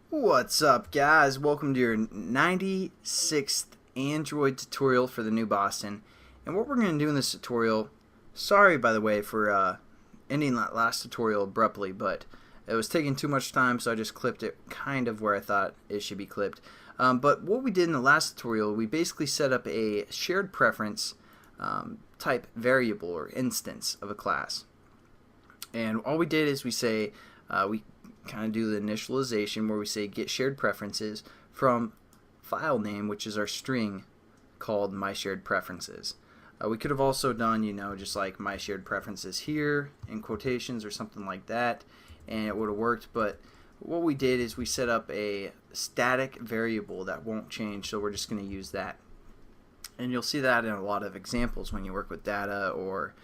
What's up, guys? Welcome to your 96th Android tutorial for the new Boston. And what we're going to do in this tutorial, sorry by the way for ending that last tutorial abruptly, but it was taking too much time, so I just clipped it kind of where I thought it should be clipped. But what we did in the last tutorial, we basically set up a shared preference type variable or instance of a class. And all we did is we say, we kind of do the initialization where we say get shared preferences from file name, which is our string called my shared preferences. We could have also done, just like my shared preferences here in quotations or something like that, and it would have worked. But what we did is we set up a static variable that won't change, so we're just going to use that. And you'll see that in a lot of examples when you work with data or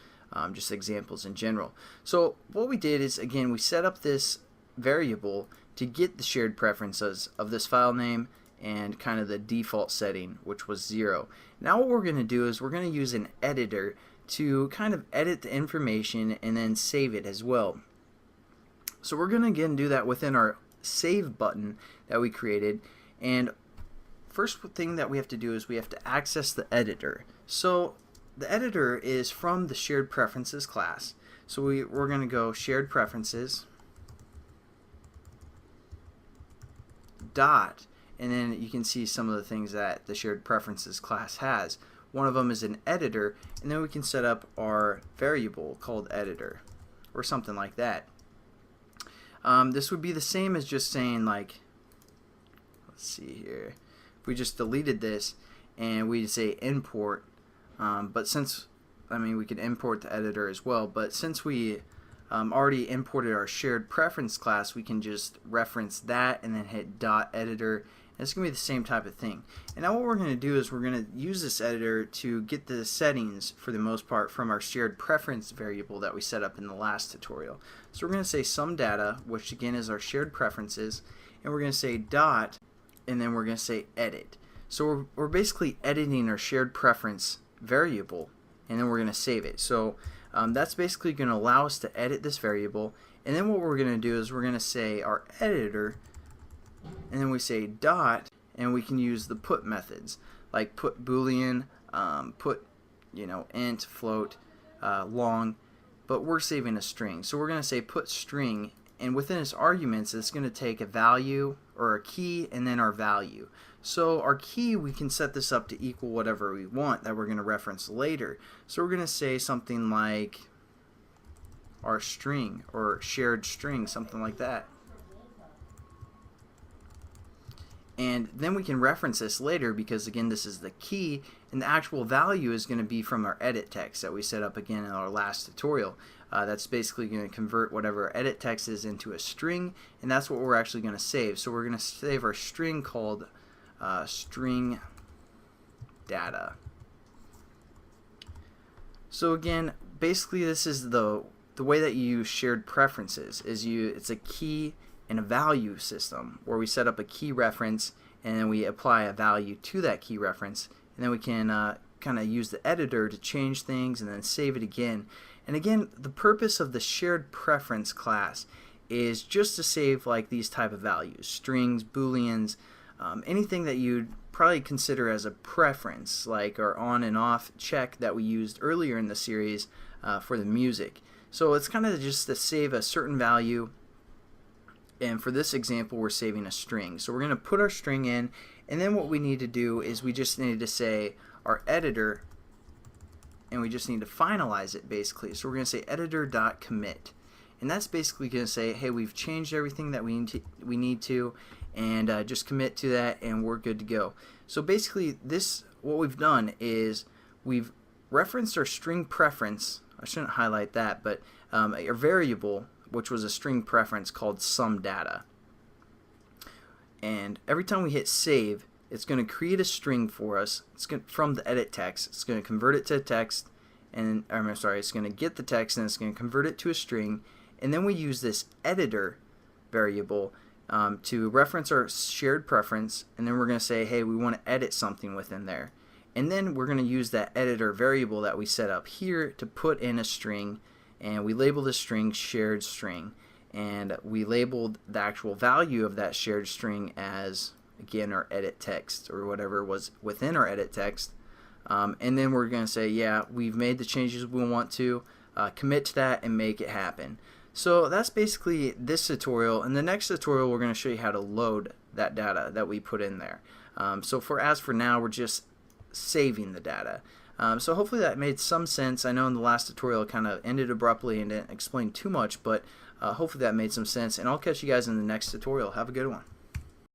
just examples in general. So what we did is, again, we set up this variable to get the shared preferences of this file name and kind of the default setting, which was 0. Now what we're going to do is we're going to use an editor to kind of edit the information and then save it as well. So we're going to again do that within our save button that we created. And first thing that we have to do is we have to access the editor. So the editor is from the shared preferences class. So we're going to go shared preferences dot, and then you can see some of the things that the shared preferences class has. One of them is an editor, and then we can set up our variable called editor or something like that. This would be the same as just saying, like, let's see here, if we just deleted this and we say import, but since we could import the editor as well, but since we already imported our shared preference class, we can just reference that and then hit dot editor, and it's going to be the same type of thing. And now what we're going to do is we're going to use this editor to get the settings for the most part from our shared preference variable that we set up in the last tutorial. So we're going to say some data, which again is our shared preferences, and we're going to say dot, and then we're going to say edit. So we're basically editing our shared preference variable, and then we're going to save it. So that's basically going to allow us to edit this variable, and then what we're going to do is we're going to say our editor, and then we say dot, and we can use the put methods like put boolean, put int, float, long, but we're saving a string. So we're going to say put string, and within its arguments it's going to take a value or a key and then our value. So our key, we can set this up to equal whatever we want that we're going to reference later. So we're going to say something like our string or shared string, something like that. And then we can reference this later because, again, this is the key, and the actual value is going to be from our edit text that we set up again in our last tutorial. That's basically going to convert whatever our edit text is into a string, and that's what we're actually going to save. So we're going to save our string called string data. So again, basically this is the way that you use shared preferences is it's a key and a value system where we set up a key reference and then we apply a value to that key reference, and then we can kind of use the editor to change things and then save it again. And again, the purpose of the shared preference class is just to save like these type of values, strings, booleans, anything that you'd probably consider as a preference, like our on and off check that we used earlier in the series for the music. So it's kind of just to save a certain value, and for this example we're saving a string. So we're going to put our string in, and then what we need to do is we just need to say our editor, and we just need to finalize it basically. So we're going to say editor.commit, and that's basically going to say, hey, we've changed everything that we need to, and just commit to that, and we're good to go. So basically what we've done is we've referenced our string preference. I shouldn't highlight that, but our variable, which was a string preference called some data, and every time we hit save, it's going to create a string for us. It's from the edit text. It's going to convert it to text, and it's going to get the text and it's going to convert it to a string, and then we use this editor variable to reference our shared preference, and then we're going to say, hey, we want to edit something within there, and then we're going to use that editor variable that we set up here to put in a string, and we label the string shared string, and we labeled the actual value of that shared string as, again, our edit text or whatever was within our edit text. And then we're going to say, yeah, we've made the changes we want to, commit to that and make it happen. So that's basically this tutorial. In the next tutorial, we're going to show you how to load that data that we put in there. So as for now, we're just saving the data. So hopefully that made some sense. I know in the last tutorial it kind of ended abruptly and didn't explain too much, but hopefully that made some sense. And I'll catch you guys in the next tutorial. Have a good one.